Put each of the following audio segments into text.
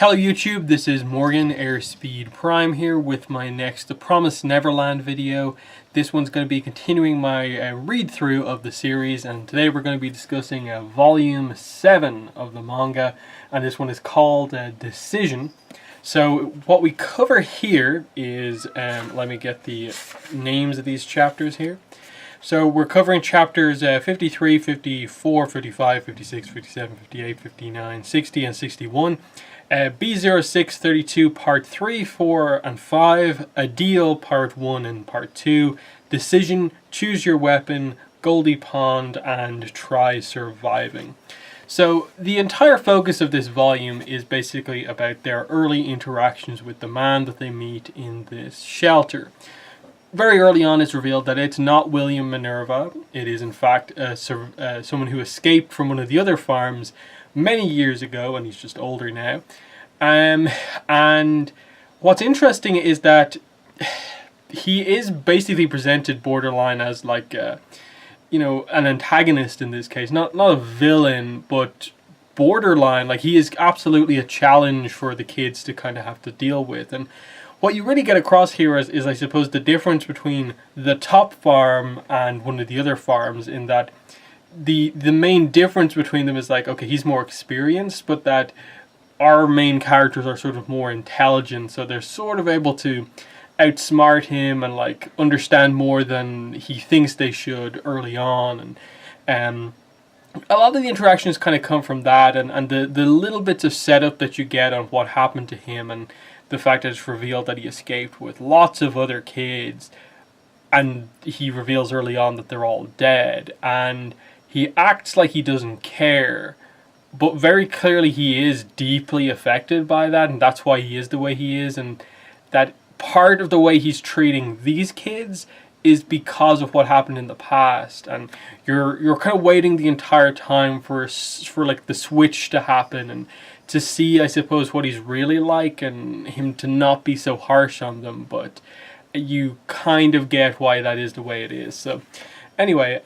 Hello YouTube, this is Morgan Airspeed Prime here with my next The Promised Neverland video. This one's going to be continuing my read-through of the series, and today we're going to be discussing Volume 7 of the manga, and this one is called Decision. So what we cover here is, let me get the names of these chapters here. So we're covering chapters 53, 54, 55, 56, 57, 58, 59, 60, and 61. B06, 32, Part 3, 4, and 5. A Deal, Part 1 and Part 2. Decision, Choose Your Weapon, Goldie Pond, and Try Surviving. So the entire focus of this volume is basically about their early interactions with the man that they meet in this shelter. Very early on it's revealed that it's not William Minerva. It is in fact someone who escaped from one of the other farms many years ago, and he's just older now. And what's interesting is that he is basically presented borderline as like you know, an antagonist in this case, not a villain, but borderline. Like, he is absolutely a challenge for the kids to kind of have to deal with. And what you really get across here is I suppose the difference between the top farm and one of the other farms, in that the main difference between them is like, okay, he's more experienced, but that our main characters are sort of more intelligent, so they're sort of able to outsmart him and like understand more than he thinks they should early on. And a lot of the interactions kind of come from that, and the little bits of setup that you get on what happened to him, and the fact that it's revealed that he escaped with lots of other kids, and he reveals early on that they're all dead, and he acts like he doesn't care, but very clearly he is deeply affected by that, and that's why he is the way he is. And that part of the way he's treating these kids is because of what happened in the past, and you're kind of waiting the entire time for like the switch to happen and to see, I suppose, what he's really like, and him to not be so harsh on them. But you kind of get why that is the way it is. So anyway,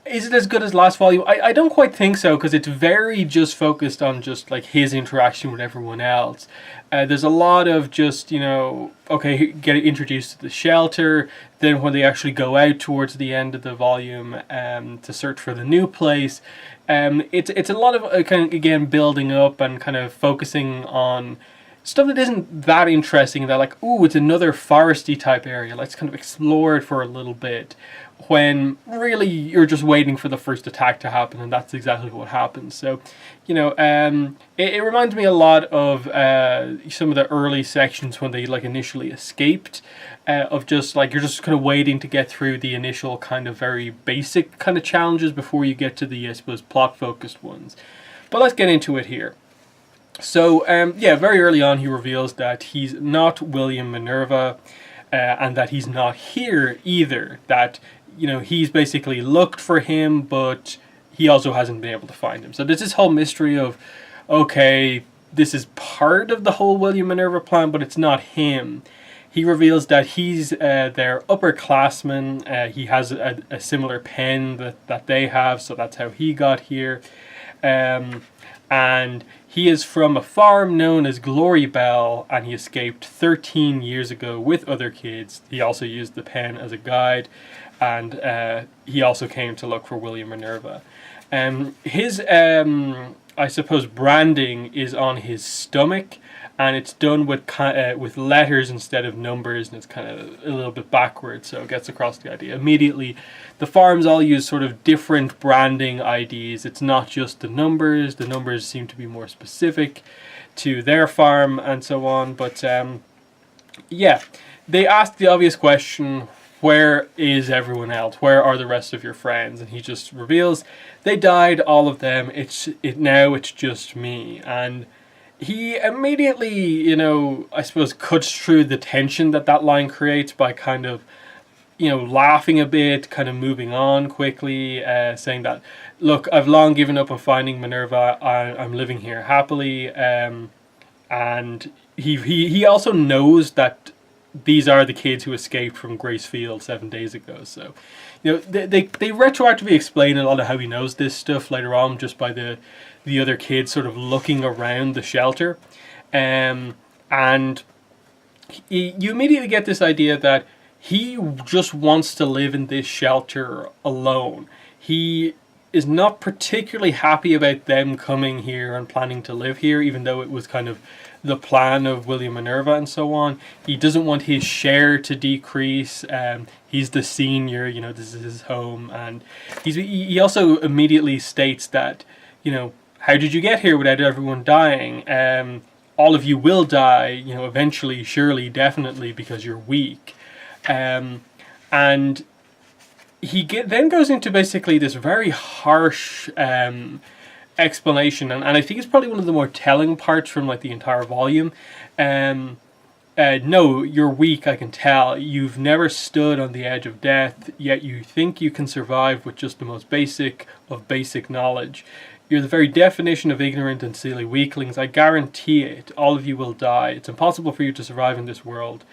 is it as good as last volume? I don't quite think so, because it's very just focused on just like his interaction with everyone else. There's a lot of just, you know, okay, get introduced to the shelter, then when they actually go out towards the end of the volume to search for the new place, it's a lot of kind of, again, building up and kind of focusing on stuff that isn't that interesting. They're like, ooh, it's another foresty type area, let's kind of explore it for a little bit, when really you're just waiting for the first attack to happen, and that's exactly what happens. So, you know, it reminds me a lot of some of the early sections when they like initially escaped, of just like, you're just kind of waiting to get through the initial kind of very basic kind of challenges before you get to the, I suppose, plot focused ones. But let's get into it here. So yeah, very early on he reveals that he's not William Minerva, and that he's not here either. That, you know, he's basically looked for him, but he also hasn't been able to find him. So there's this whole mystery of, okay, this is part of the whole William Minerva plan, but it's not him. He reveals that he's their upperclassman. He has a similar pen that they have, so that's how he got here. And he is from a farm known as Glory Bell, and he escaped 13 years ago with other kids. He also used the pen as a guide, and he also came to look for William Minerva. His, I suppose, branding is on his stomach, and it's done with letters instead of numbers, and it's kind of a little bit backwards, so it gets across the idea immediately. The farms all use sort of different branding IDs. It's not just the numbers seem to be more specific to their farm and so on. But yeah, they ask the obvious question, where is everyone else? Where are the rest of your friends? And he just reveals, they died, all of them. Now it's just me. And he immediately, you know, I suppose, cuts through the tension that line creates by kind of, you know, laughing a bit, kind of moving on quickly, saying that, look, I've long given up on finding Minerva. I'm living here happily. And he also knows that these are the kids who escaped from Gracefield 7 days ago. So, they retroactively explain a lot of how he knows this stuff later on, just by the other kids sort of looking around the shelter, and you immediately get this idea that he just wants to live in this shelter alone. He is not particularly happy about them coming here and planning to live here, even though it was kind of the plan of William Minerva and so on. He doesn't want his share to decrease. He's the senior, this is his home. And he also immediately states that, how did you get here without everyone dying? All of you will die, eventually, surely, definitely, because you're weak. And he then goes into basically this very harsh explanation, and I think it's probably one of the more telling parts from like the entire volume. No, you're weak, I can tell. You've never stood on the edge of death, yet you think you can survive with just the most basic of basic knowledge. You're the very definition of ignorant and silly weaklings. I guarantee it. All of you will die. It's impossible for you to survive in this world.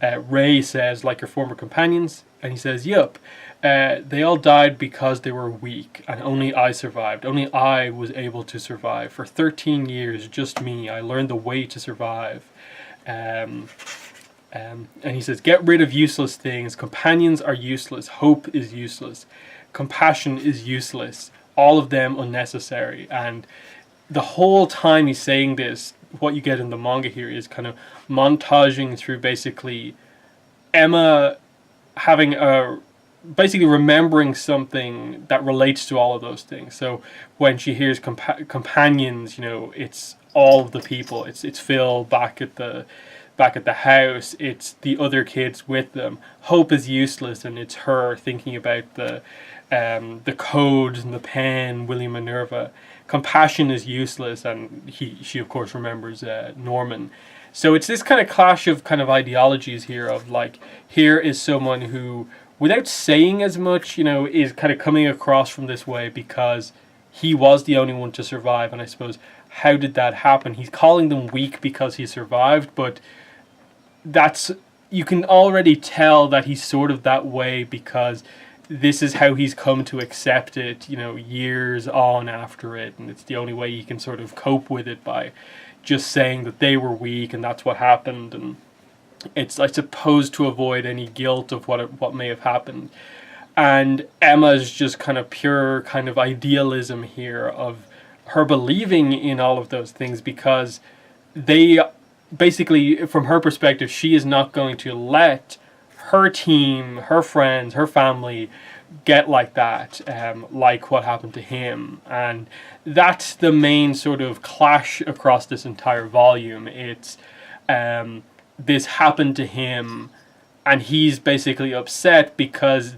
Ray says, like your former companions, and he says, yup. They all died because they were weak, and only I survived. Only I was able to survive. For 13 years, just me, I learned the way to survive. And he says, get rid of useless things. Companions are useless. Hope is useless. Compassion is useless. All of them unnecessary. And the whole time he's saying this, what you get in the manga here is kind of montaging through basically Emma having basically remembering something that relates to all of those things. So when she hears companions, it's all of the people. It's Phil back at the house. It's the other kids with them. Hope is useless, and it's her thinking about the codes and the pen, William Minerva. Compassion is useless, and she of course remembers Norman. So it's this kind of clash of kind of ideologies here of like, here is someone who, without saying as much, is kind of coming across from this way because he was the only one to survive. And I suppose, how did that happen? He's calling them weak because he survived, but you can already tell that he's sort of that way because this is how he's come to accept it, years on after it. And it's the only way he can sort of cope with it, by just saying that they were weak and that's what happened. And it's, I suppose, to avoid any guilt of what may have happened. And Emma's just kind of pure kind of idealism here of her believing in all of those things, because they basically, from her perspective, she is not going to let her team, her friends, her family get like that, like what happened to him. And that's the main sort of clash across this entire volume. It's this happened to him, and he's basically upset because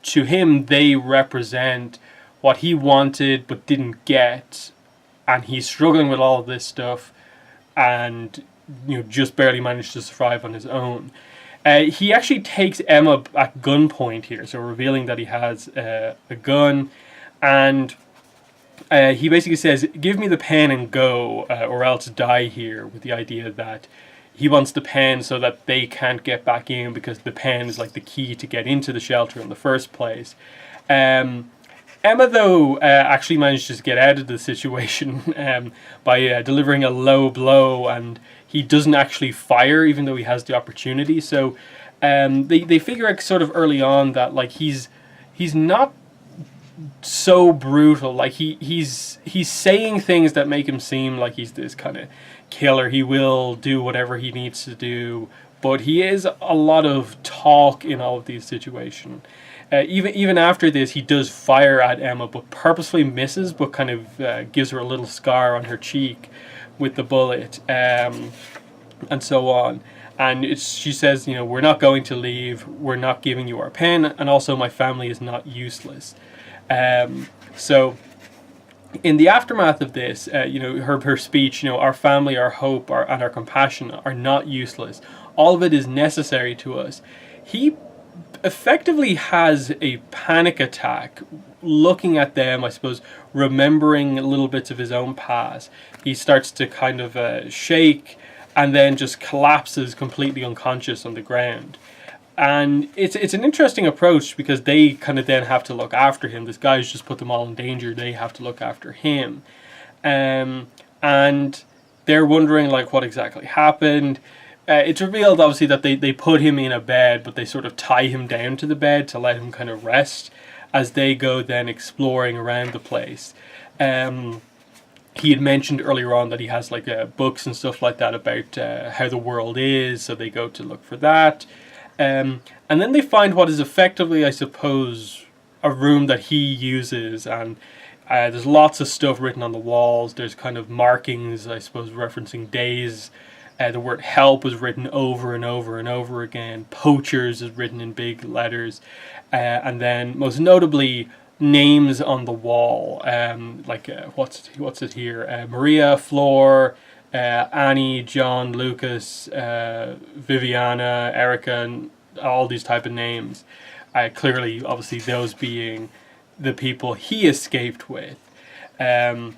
to him they represent what he wanted but didn't get, and he's struggling with all of this stuff and just barely managed to survive on his own. He actually takes Emma at gunpoint here, so revealing that he has a gun, and he basically says, give me the pen and go, or else die here, with the idea that he wants the pen so that they can't get back in, because the pen is like the key to get into the shelter in the first place. Emma, though, actually manages to get out of the situation by delivering a low blow, and he doesn't actually fire, even though he has the opportunity. So they figure out sort of early on that like he's not so brutal. Like he's saying things that make him seem like he's this kind of killer. He will do whatever he needs to do, but he is a lot of talk in all of these situations. Even after this, he does fire at Emma, but purposefully misses, but kind of gives her a little scar on her cheek with the bullet, and so on. And she says, we're not going to leave, we're not giving you our pen, and also my family is not useless. So in the aftermath of this, her speech, our family, our hope, and our compassion are not useless. All of it is necessary to us. He effectively has a panic attack looking at them, I suppose, remembering little bits of his own past. He starts to kind of shake and then just collapses completely unconscious on the ground. And it's an interesting approach because they kind of then have to look after him. This guy's just put them all in danger. They have to look after him. And they're wondering like what exactly happened. It's revealed obviously that they put him in a bed, but they sort of tie him down to the bed to let him kind of rest as they go then exploring around the place. He had mentioned earlier on that he has like books and stuff like that about how the world is, so they go to look for that. And then they find what is effectively, I suppose, a room that he uses, and there's lots of stuff written on the walls. There's kind of markings, I suppose, referencing days. The word help is written over and over and over again. Poachers is written in big letters. And then, most notably, names on the wall. What's it here? Maria, Flor, Annie, John, Lucas, Viviana, Erica, and all these type of names. Clearly, obviously, those being the people he escaped with. And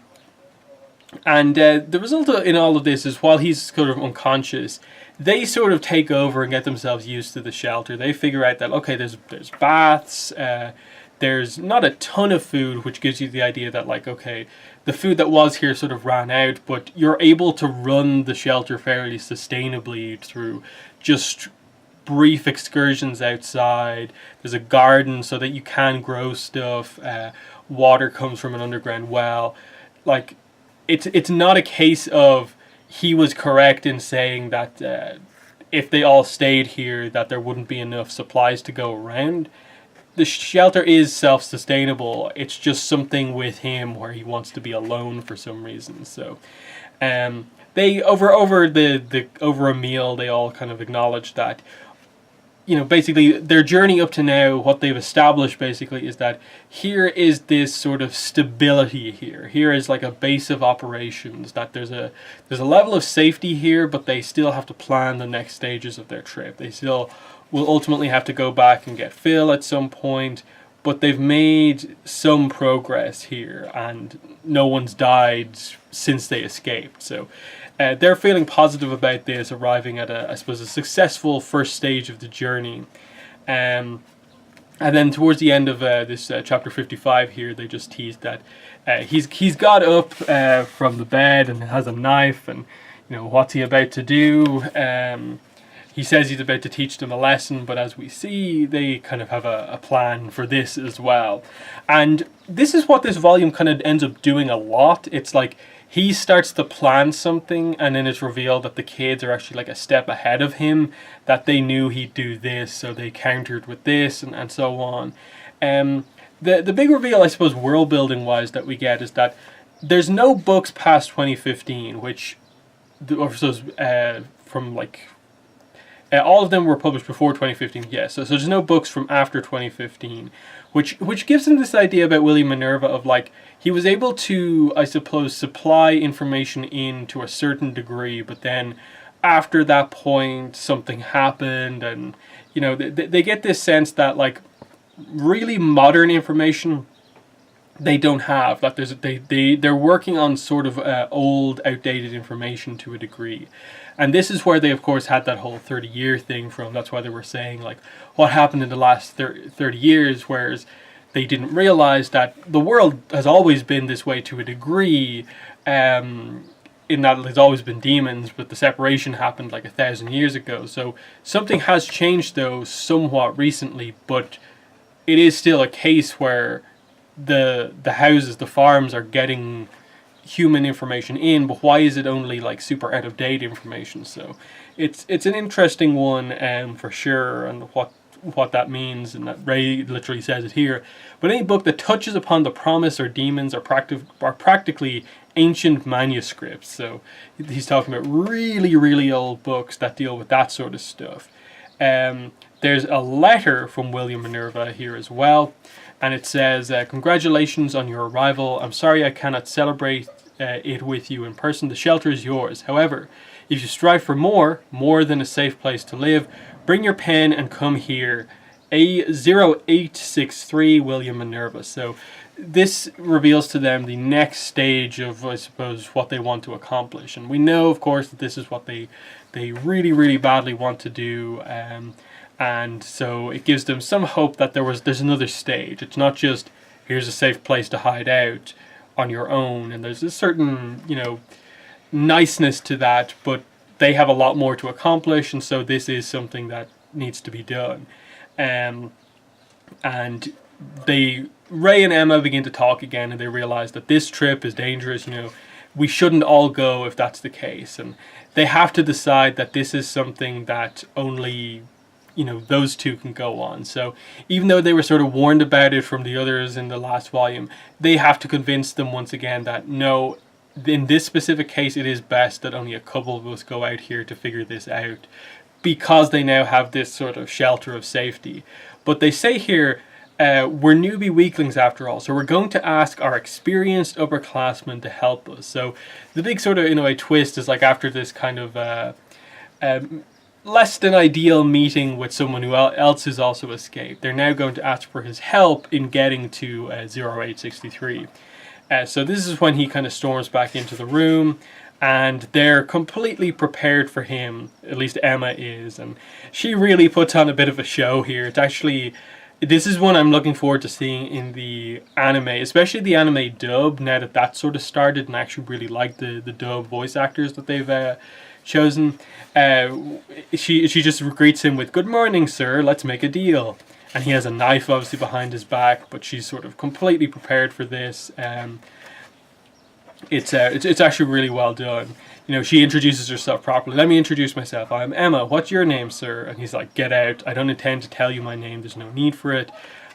the result in all of this is while he's sort of unconscious, they sort of take over and get themselves used to the shelter. They figure out that, okay, there's baths, there's not a ton of food, which gives you the idea that, like, okay, the food that was here sort of ran out, but you're able to run the shelter fairly sustainably through just brief excursions outside. There's a garden so that you can grow stuff. Water comes from an underground well. Like, it's not a case of he was correct in saying that if they all stayed here that there wouldn't be enough supplies to go around. The shelter is self-sustainable. It's just something with him where he wants to be alone for some reason. So they over a meal they all kind of acknowledge that, you know, basically their journey up to now, what they've established basically is that here is this sort of stability here. Here is like a base of operations, that there's a level of safety here, but they still have to plan the next stages of their trip. They still will ultimately have to go back and get Phil at some point, but they've made some progress here and no one's died since they escaped. So they're feeling positive about this, arriving at I suppose, a successful first stage of the journey. And then towards the end of this chapter 55 here, they just teased that he's got up from the bed and has a knife, and, you know, what's he about to do? He says he's about to teach them a lesson, but as we see, they kind of have a plan for this as well. And this is what this volume kind of ends up doing a lot. It's like he starts to plan something, and then it's revealed that the kids are actually like a step ahead of him, that they knew he'd do this, so they countered with this, and so on. The big reveal, I suppose, world building wise, that we get is that there's no books past 2015, which, from like, all of them were published before 2015, yes. So there's no books from after 2015, which gives them this idea about William Minerva of, like, he was able to, I suppose, supply information in to a certain degree, but then after that point something happened, and, you know, they get this sense that, like, really modern information they don't have, that they're working on sort of old, outdated information to a degree. And this is where they, of course, had that whole 30-year thing from. That's why they were saying, like, what happened in the last 30 years, whereas they didn't realize that the world has always been this way to a degree, in that there's always been demons, but the separation happened like 1,000 years ago. So something has changed, though, somewhat recently, but it is still a case where the houses, the farms are getting human information in, but why is it only like super out of date information? So it's an interesting one, for sure, and what that means, and that Ray literally says it here. But any book that touches upon the promise or demons are practically ancient manuscripts. So he's talking about really, really old books that deal with that sort of stuff. There's a letter from William Minerva here as well, and it says, congratulations on your arrival. I'm sorry I cannot celebrate it with you in person. The shelter is yours. However, if you strive for more than a safe place to live, bring your pen and come here. A0863 William Minerva. So this reveals to them the next stage of, I suppose, what they want to accomplish. And we know, of course, that this is what they really, really badly want to do. And so it gives them some hope that there's another stage. It's not just here's a safe place to hide out on your own, and there's a certain, niceness to that, but they have a lot more to accomplish, and so this is something that needs to be done. And Ray and Emma begin to talk again, and they realize that this trip is dangerous. We shouldn't all go if that's the case, and they have to decide that this is something that only those two can go on. So even though they were sort of warned about it from the others in the last volume, they have to convince them once again that no, in this specific case it is best that only a couple of us go out here to figure this out, because they now have this sort of shelter of safety. But they say here, we're newbie weaklings after all, so we're going to ask our experienced upperclassmen to help us. So the big sort of, a twist is like after this kind of less than ideal meeting with someone who else has also escaped, they're now going to ask for his help in getting to 0863. So this is when he kind of storms back into the room, and they're completely prepared for him, at least Emma is, and she really puts on a bit of a show here. This is one I'm looking forward to seeing in the anime, especially the anime dub, now that that's sort of started, and I actually really like the dub voice actors that they've chosen. She just greets him with, "Good morning, sir, let's make a deal." And he has a knife obviously behind his back, but she's sort of completely prepared for this. It's actually really well done. She introduces herself properly. "Let me introduce myself. I'm Emma. What's your name, sir?" And he's like, "Get out. I don't intend to tell you my name. There's no need for it."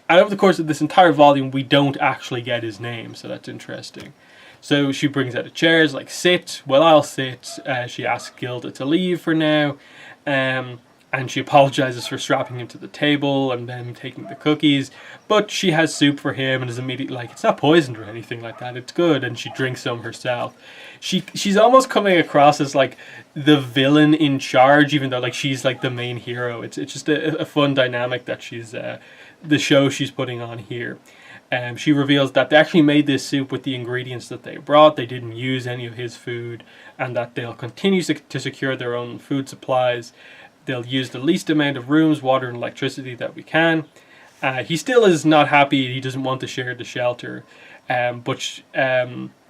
And over the course of this entire volume, we don't actually get his name, so that's interesting. So she brings out a chair, is like, "Sit." "Well, I'll sit." She asks Gilda to leave for now. And she apologizes for strapping him to the table and then taking the cookies. But she has soup for him and is immediately like, "It's not poisoned or anything like that. It's good." And she drinks some herself. She's almost coming across as like the villain in charge, even though like she's like the main hero. It's just a fun dynamic that she's the show she's putting on here. She reveals that they actually made this soup with the ingredients that they brought. They didn't use any of his food, and that they'll continue to secure their own food supplies. They'll use the least amount of rooms, water, and electricity that we can. He still is not happy. He doesn't want to share the shelter. But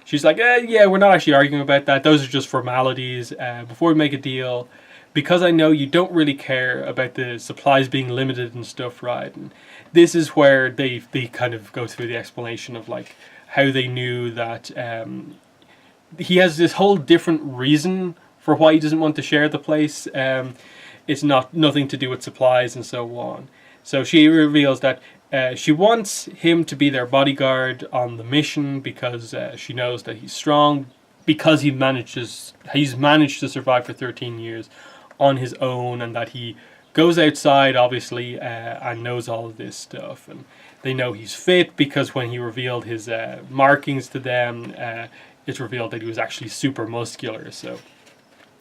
she's like, yeah, we're not actually arguing about that. Those are just formalities. Before we make a deal, because I know you don't really care about the supplies being limited and stuff, right? And this is where they kind of go through the explanation of like how they knew that he has this whole different reason for why he doesn't want to share the place. It's nothing to do with supplies and so on. So she reveals that she wants him to be their bodyguard on the mission because she knows that he's strong, because he's managed to survive for 13 years on his own, and that he goes outside obviously and knows all of this stuff. And they know he's fit because when he revealed his markings to them, it's revealed that he was actually super muscular. So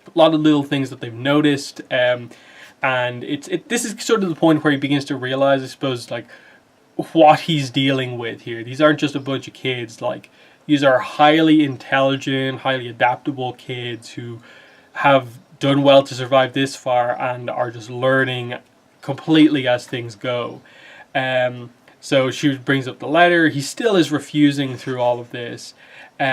a lot of little things that they've noticed, and this is sort of the point where he begins to realize, I suppose, like what he's dealing with here. These aren't just a bunch of kids. Like, these are highly intelligent, highly adaptable kids who have done well to survive this far and are just learning completely as things go. So she brings up the letter. He still is refusing through all of this. He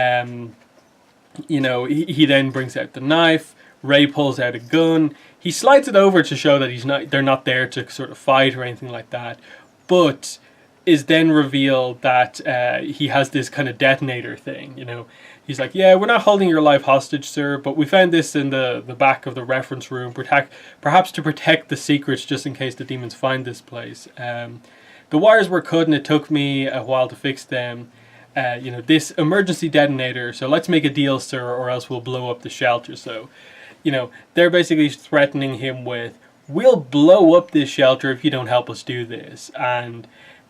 then brings out the knife. Ray pulls out a gun. He slides it over to show that they're not there to sort of fight or anything like that, but is then revealed that he has this kind of detonator thing. He's like, "Yeah, we're not holding your life hostage, sir, but we found this in the back of the reference room, perhaps to protect the secrets just in case the demons find this place. The wires were cut and it took me a while to fix them. This emergency detonator, so let's make a deal, sir, or else we'll blow up the shelter." So they're basically threatening him with, "We'll blow up this shelter if you don't help us do this." And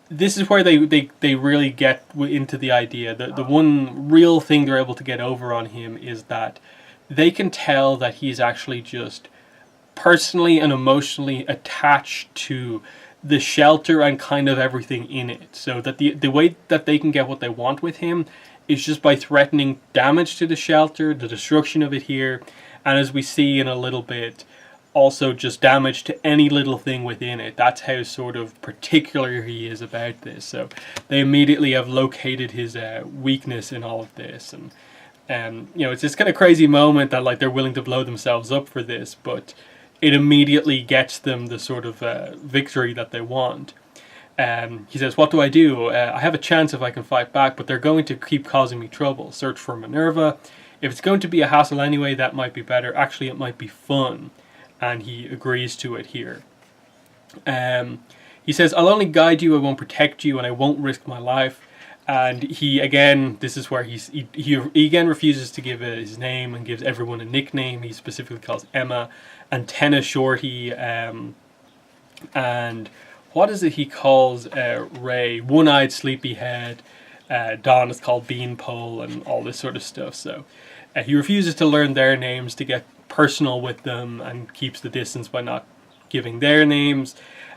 this is where they really get into the idea. The one real thing they're able to get over on him is that they can tell that he's actually just personally and emotionally attached to the shelter and kind of everything in it. So that the way that they can get what they want with him is just by threatening damage to the shelter, the destruction of it here. And as we see in a little bit, also just damage to any little thing within it. That's how sort of particular he is about this. So they immediately have located his weakness in all of this, and you know, it's this kind of crazy moment that like they're willing to blow themselves up for this, but it immediately gets them the sort of victory that they want. He says, "What do? I have a chance if I can fight back, but they're going to keep causing me trouble. Search for Minerva. If it's going to be a hassle anyway, that might be better. Actually, it might be fun." And he agrees to it here. He says, "I'll only guide you, I won't protect you, and I won't risk my life." And he, again, this is where he again refuses to give his name and gives everyone a nickname. He specifically calls Emma Antenna Shorty, and what is it he calls Ray? One-eyed sleepyhead. Dawn is called Beanpole, and all this sort of stuff. So he refuses to learn their names to get personal with them, and keeps the distance by not giving their names.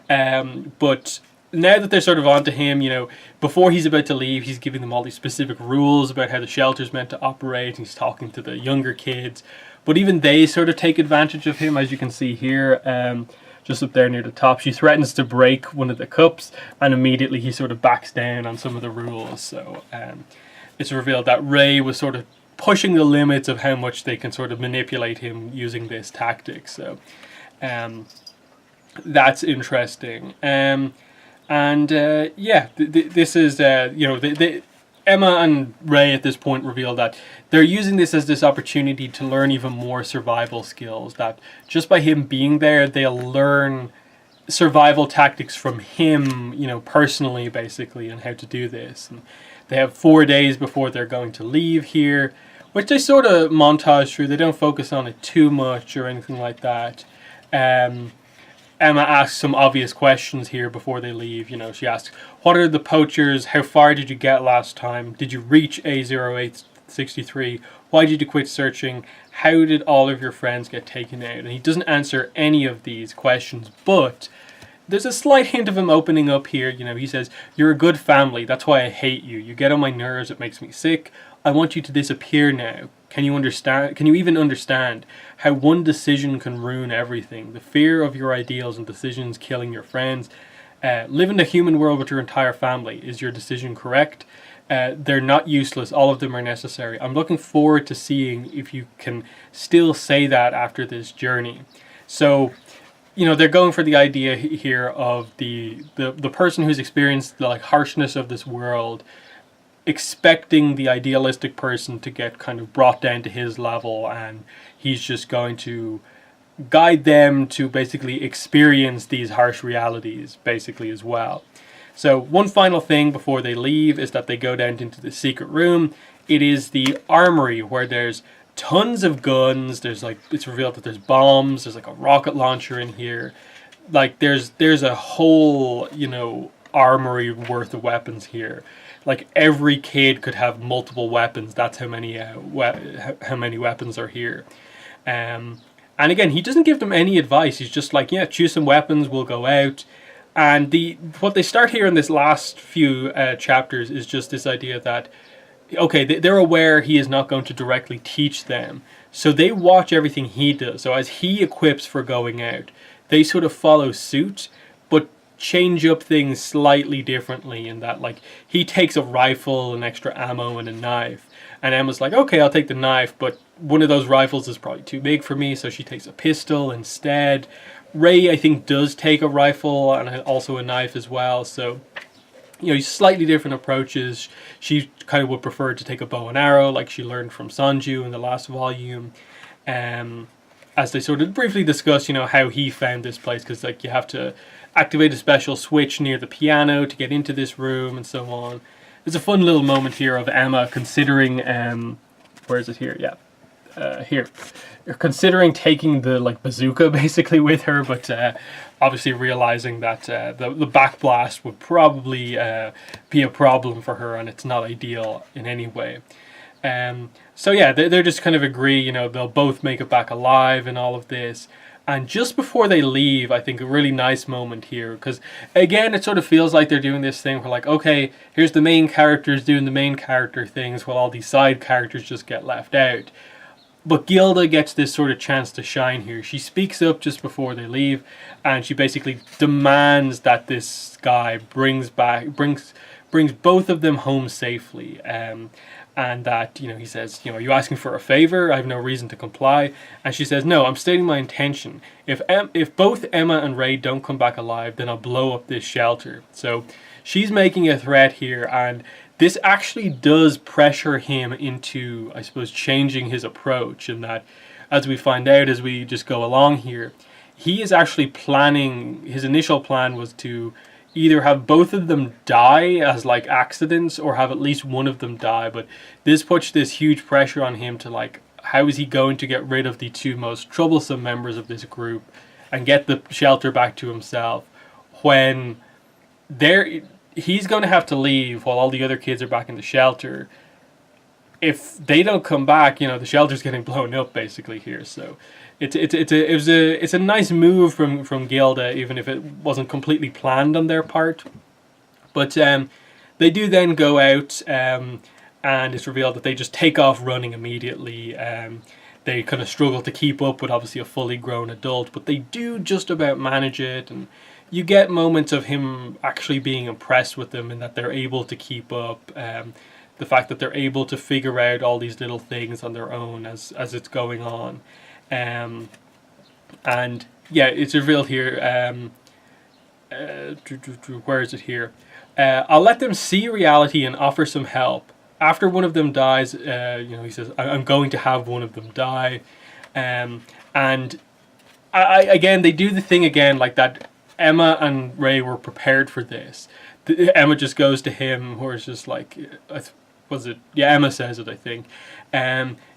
But now that they're sort of onto him, you know, before he's about to leave, he's giving them all these specific rules about how the shelter's meant to operate. He's talking to the younger kids, but even they sort of take advantage of him, as you can see here. Just up there near the top, she threatens to break one of the cups, and immediately he sort of backs down on some of the rules. So it's revealed that Ray was sort of pushing the limits of how much they can sort of manipulate him using this tactic. So that's interesting. Yeah, this is, you know, Emma and Ray at this point reveal that they're using this as this opportunity to learn even more survival skills, that just by him being there, they'll learn survival tactics from him, you know, personally, basically, and how to do this. And they have 4 days before they're going to leave here, which they sort of montage through. They don't focus on it too much or anything like that. Emma asks some obvious questions here before they leave. You know, she asks, "What are the poachers? How far did you get last time? Did you reach A0863? Why did you quit searching? How did all of your friends get taken out?" And he doesn't answer any of these questions, but there's a slight hint of him opening up here. You know, he says, "You're a good family. That's why I hate you. You get on my nerves. It makes me sick. I want you to disappear now. Can you understand? Can you even understand how one decision can ruin everything? The fear of your ideals and decisions killing your friends. Live in the human world with your entire family. Is your decision correct? They're not useless. All of them are necessary. I'm looking forward to seeing if you can still say that after this journey." So, you know, they're going for the idea here of the person who's experienced the like harshness of this world, expecting the idealistic person to get kind of brought down to his level, and he's just going to guide them to basically experience these harsh realities basically as well. So one final thing before they leave is that they go down into the secret room. It is the armory, where there's tons of guns. There's like, it's revealed that there's bombs, there's like a rocket launcher in here. Like there's a whole, you know, armory worth of weapons here. Like every kid could have multiple weapons. That's how many weapons are here. And again, he doesn't give them any advice. He's just like, yeah, choose some weapons, we'll go out. And what they start here in this last few chapters is just this idea that, okay, they're aware he is not going to directly teach them, so they watch everything he does. So as he equips for going out, they sort of follow suit, but change up things slightly differently, in that like he takes a rifle and extra ammo and a knife, and Emma's like, okay, I'll take the knife, but one of those rifles is probably too big for me, so she takes a pistol instead. Ray, I think, does take a rifle and also a knife as well, so, you know, slightly different approaches. She kind of would prefer to take a bow and arrow, like she learned from Sanju in the last volume. As they sort of briefly discuss, you know, how he found this place, because like you have to activate a special switch near the piano to get into this room and so on. There's a fun little moment here of Emma considering, where is it here? Yeah, here. They're considering taking the like bazooka basically with her, but obviously realizing that the backblast would probably be a problem for her, and it's not ideal in any way. So yeah, they're just kind of agree, you know, they'll both make it back alive and all of this. And just before they leave, I think a really nice moment here, because again, it sort of feels like they're doing this thing where like, okay, here's the main characters doing the main character things while all these side characters just get left out. But Gilda gets this sort of chance to shine here. She speaks up just before they leave, and she basically demands that this guy brings both of them home safely. And that, he says, are you asking for a favor? I have no reason to comply. And she says, no, I'm stating my intention. If both Emma and Ray don't come back alive, then I'll blow up this shelter. So she's making a threat here, and this actually does pressure him into, I suppose, changing his approach. And that, as we find out as we just go along here, he is actually planning, his initial plan was to either have both of them die as like accidents or have at least one of them die. But this puts this huge pressure on him to like, how is he going to get rid of the two most troublesome members of this group and get the shelter back to himself when he's going to have to leave while all the other kids are back in the shelter. If they don't come back, the shelter's getting blown up basically here. So it's a nice move from Gilda, even if it wasn't completely planned on their part. But they do then go out, and it's revealed that they just take off running immediately. They kind of struggle to keep up with obviously a fully grown adult, but they do just about manage it, and you get moments of him actually being impressed with them and that they're able to keep up. The fact that they're able to figure out all these little things on their own as it's going on. And yeah, it's revealed here. Where is it here? I'll let them see reality and offer some help. After one of them dies, he says, I'm going to have one of them die. And again, they do the thing again, like that Emma and Ray were prepared for this. Emma just goes to him, or is just like, Emma says it, I think.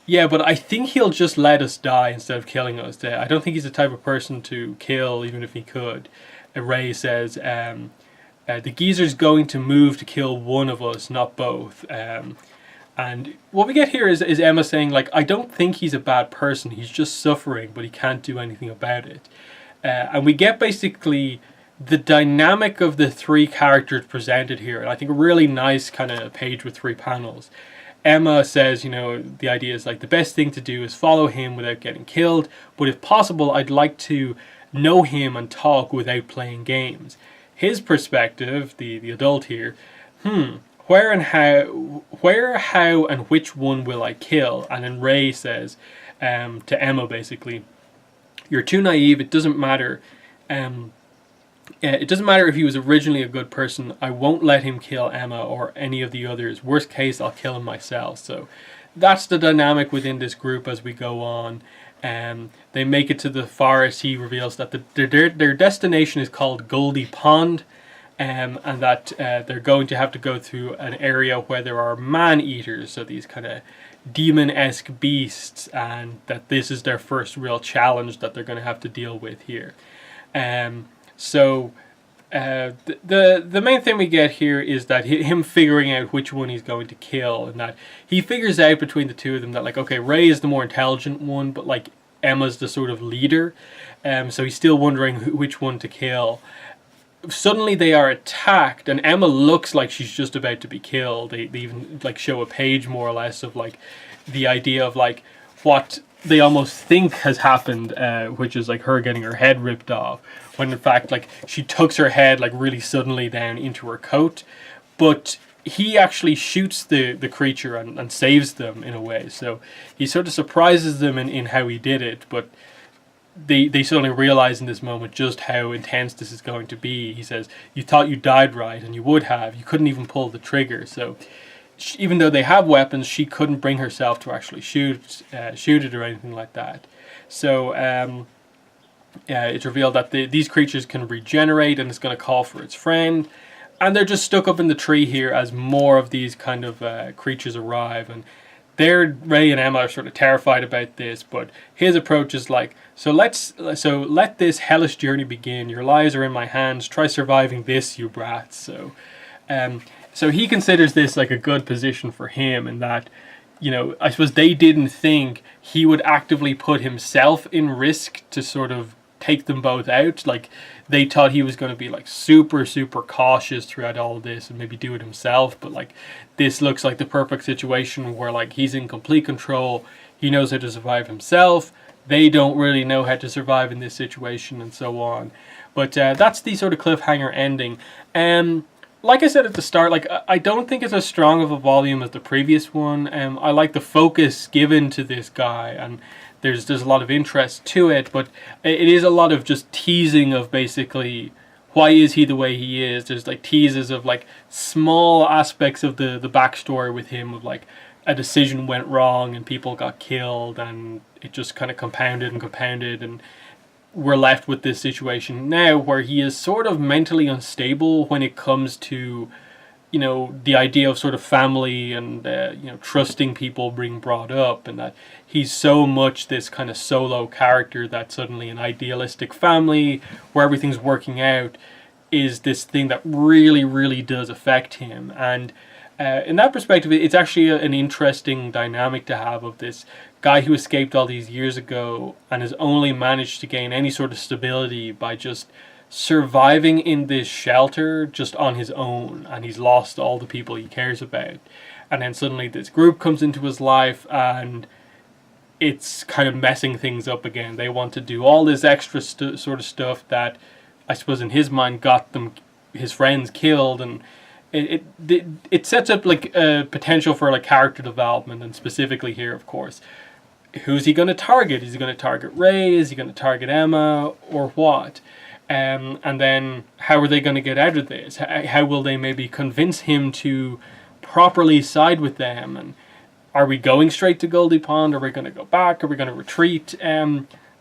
Yeah, but I think he'll just let us die instead of killing us. I don't think he's the type of person to kill, even if he could. Ray says, the geezer's going to move to kill one of us, not both. And what we get here is Emma saying, like, I don't think he's a bad person. He's just suffering, but he can't do anything about it. And we get basically the dynamic of the three characters presented here. And I think a really nice kind of page with 3 panels. Emma says, the idea is like the best thing to do is follow him without getting killed. But if possible, I'd like to know him and talk without playing games. His perspective, the adult here, where, how, and which one will I kill? And then Ray says to Emma, basically, you're too naive, it doesn't matter. It doesn't matter if he was originally a good person. I won't let him kill Emma or any of the others. Worst case, I'll kill him myself. So that's the dynamic within this group as we go on. They make it to the forest. He reveals that their destination is called Goldie Pond, and that they're going to have to go through an area where there are man-eaters, so these kind of demon-esque beasts, and that this is their first real challenge that they're going to have to deal with here. So the main thing we get here is that him figuring out which one he's going to kill, and that he figures out between the two of them that, like, okay, Ray is the more intelligent one, but like Emma's the sort of leader, so he's still wondering which one to kill. Suddenly they are attacked, and Emma looks like she's just about to be killed. They even like show a page more or less of like the idea of like what they almost think has happened, which is like her getting her head ripped off, when in fact like she tucks her head like really suddenly down into her coat. But he actually shoots the creature and saves them in a way, so he sort of surprises them in how he did it. But they suddenly realize in this moment just how intense this is going to be. He says, you thought you died, right? And you would have. You couldn't even pull the trigger. So even though they have weapons, she couldn't bring herself to actually shoot it or anything like that. So it's revealed that these creatures can regenerate, and it's going to call for its friend. And they're just stuck up in the tree here as more of these kind of creatures arrive. And Ray and Emma are sort of terrified about this, but his approach is like, so let this hellish journey begin. Your lives are in my hands. Try surviving this, you brats. So he considers this like a good position for him, in that, I suppose they didn't think he would actively put himself in risk to sort of take them both out. Like, they thought he was going to be like super, super cautious throughout all of this and maybe do it himself. But like, this looks like the perfect situation where like he's in complete control. he knows how to survive himself. They don't really know how to survive in this situation, and so on. But that's the sort of cliffhanger ending. Like I said at the start, like I don't think it's as strong of a volume as the previous one. I like the focus given to this guy, and there's a lot of interest to it, but it is a lot of just teasing of basically why is he the way he is. There's like teases of like small aspects of the backstory with him, of like a decision went wrong and people got killed, and it just kind of compounded and compounded, and we're left with this situation now where he is sort of mentally unstable when it comes to, you know, the idea of sort of family and, you know, trusting people being brought up, and that he's so much this kind of solo character that suddenly an idealistic family where everything's working out is this thing that really, really does affect him. And in that perspective, it's actually an interesting dynamic to have of this guy who escaped all these years ago and has only managed to gain any sort of stability by just surviving in this shelter just on his own, and he's lost all the people he cares about. And then suddenly this group comes into his life and it's kind of messing things up again. They want to do all this extra sort of stuff that I suppose in his mind got them, his friends, killed, and it sets up like a potential for like character development, and specifically here, of course, who's he going to target? Is he going to target Ray? Is he going to target Emma, or what? And then how are they going to get out of this? How will they maybe convince him to properly side with them? And are we going straight to Goldie Pond? Are we going to go back? Are we going to retreat?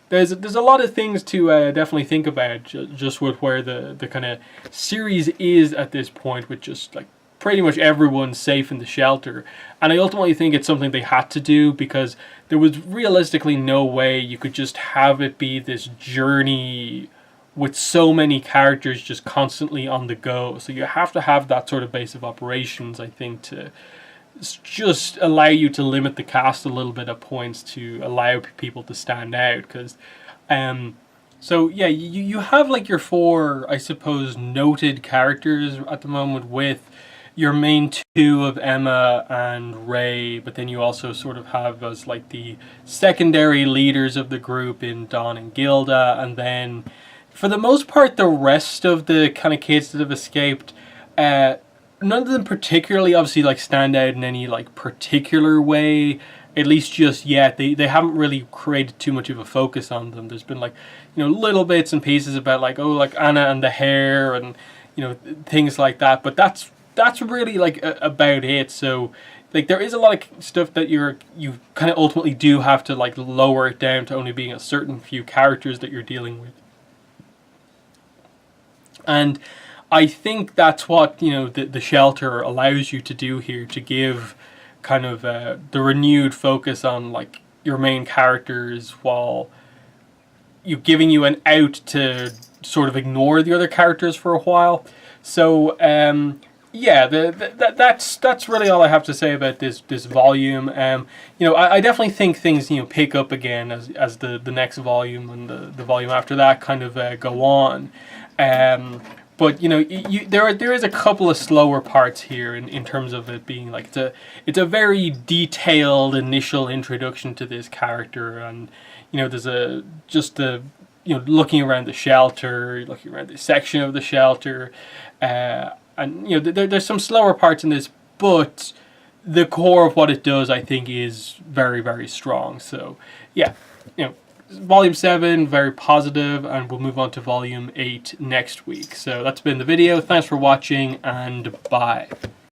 There's a lot of things to definitely think about just with where the kind of series is at this point, with just like pretty much everyone safe in the shelter. And I ultimately think it's something they had to do, because there was realistically no way you could just have it be this journey with so many characters just constantly on the go. So you have to have that sort of base of operations, I think, to just allow you to limit the cast a little bit at points to allow people to stand out. Because so yeah, you have like your four, I suppose, noted characters at the moment, with your main two of Emma and Ray, but then you also sort of have as like the secondary leaders of the group in Dawn and Gilda, and then for the most part the rest of the kind of kids that have escaped, none of them particularly obviously like stand out in any like particular way, at least just yet. They haven't really created too much of a focus on them. There's been like, you know, little bits and pieces about like, oh, like Anna and the hair and, you know, things like that, but that's really like about it. So like there is a lot of stuff that you kind of ultimately do have to like lower it down to only being a certain few characters that you're dealing with. And I think that's what, you know, the shelter allows you to do here, to give kind of the renewed focus on like your main characters, while giving you an out to sort of ignore the other characters for a while. So yeah, that's really all I have to say about this volume. You know, I definitely think things, you know, pick up again as the next volume and the volume after that kind of go on. But you know, there is a couple of slower parts here in terms of it being like it's a very detailed initial introduction to this character, and you know, there's you know, looking around the shelter, looking around this section of the shelter, and you know, there's some slower parts in this, but the core of what it does, I think, is very, very strong. So yeah, you know, Volume 7, very positive, and we'll move on to Volume 8 next week. So that's been the video. Thanks for watching, and bye.